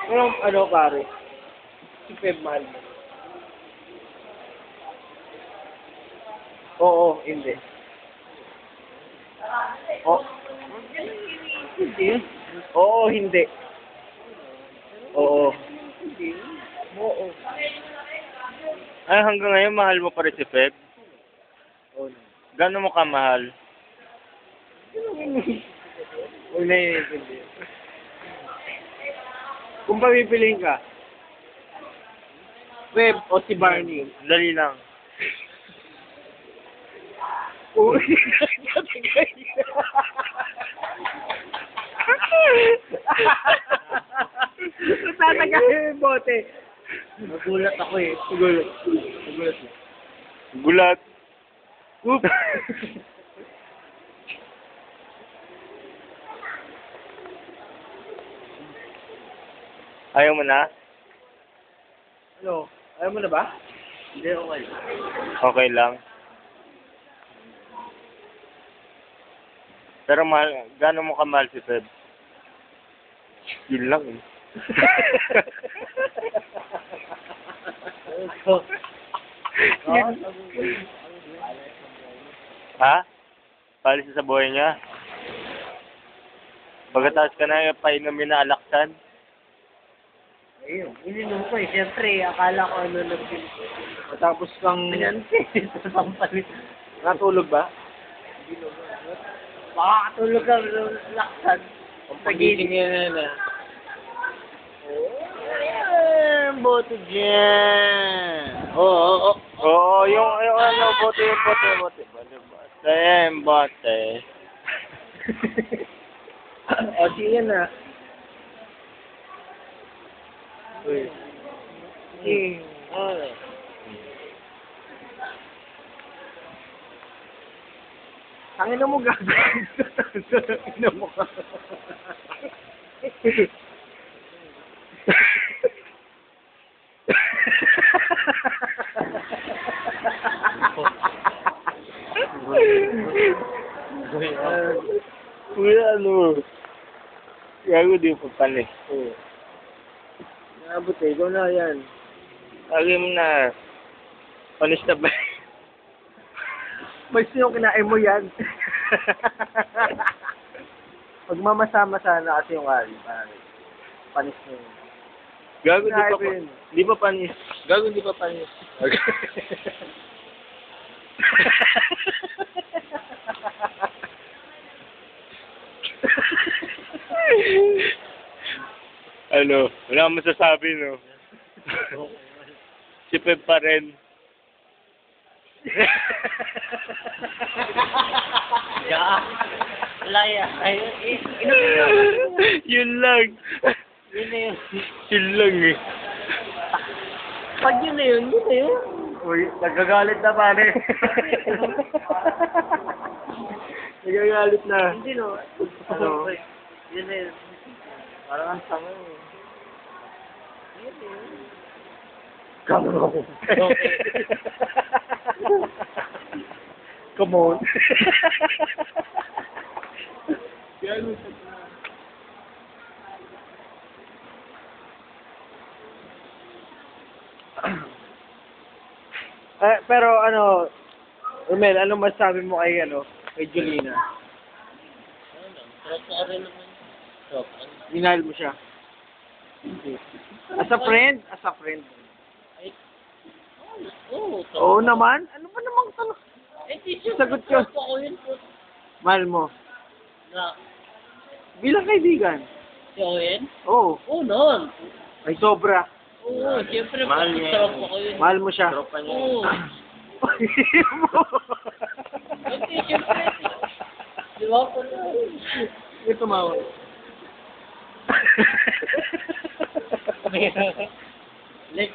Anong ano pare? Si Feb mahal mo. Oo, hindi. Oh. Hindi. Oo, hindi. Oo. Hindi. Oo. Ay, hanggang ngayon, mahal mo pa rin si Feb? Oo. Gano'n mo kamahal? Huwag na yun. Kung papipiliin ka, Feb o si Barney? Dali lang. Uy, tatagayin yung bote. Nagulat ako eh. Nagulat. Nagulat. Gulat. Oop. Ayaw mo na? Ano? Ayaw mo na ba? Hindi, okay. Okay lang. Pero mahal, gano'n mo kamahal si Feb? Yun lang eh. Ha? Palis sa buhay niya? Pagkatapos ka na painumin na alaksan? Ayun, ininom ko eh. Siyempre, akala ko ano na matapos kang... Sasampalit. Natulog ba? Baka katulog kang laksan. Ang pagising niya na. Boto dyan. Oo, yung ano, bote. Bote. O, siya na. Uy. Tangin na mo gagawin. Tangin na mo ka. Kuya, ano? Gago di pa panis. Nabot eh, ikaw na yan. Lagi mo na. Panis na ba? Mas yung kinain mo yan. Pagmamasama sana kasi yung ali, pare. Panis mo yun. Gago di pa Kinain. di pa panis. Gago di pa panis. Ano, wala akong masasabi, no? Si Pep pa rin. Laya. Ayun, Yun lang. yun na yun. Yun lang eh. Pag yun na yun, yun na yun. Uy, nagagalit na pare. Nagagalit na. Hindi no. Ano? Yun na yun. Parang ang tanga eh. Yun na yun. Come on. Come on. Pero ano, Romel, anong masasabi mo kay kay Jolina? Minahal mo siya? As a friend? As a friend. Oo naman. Ano ba namang tanong? Sagot ko. Mahal mo. Bilang kaibigan. Si Owen? Oo. Oo, noon. Ay sobra. Oo, siyempre, Mahal niya sarap yun. ako yun. Mahal mo siya. Tropa niya. Oo. Hindi, siyempre. Di ba ako na? May tumawa. Like,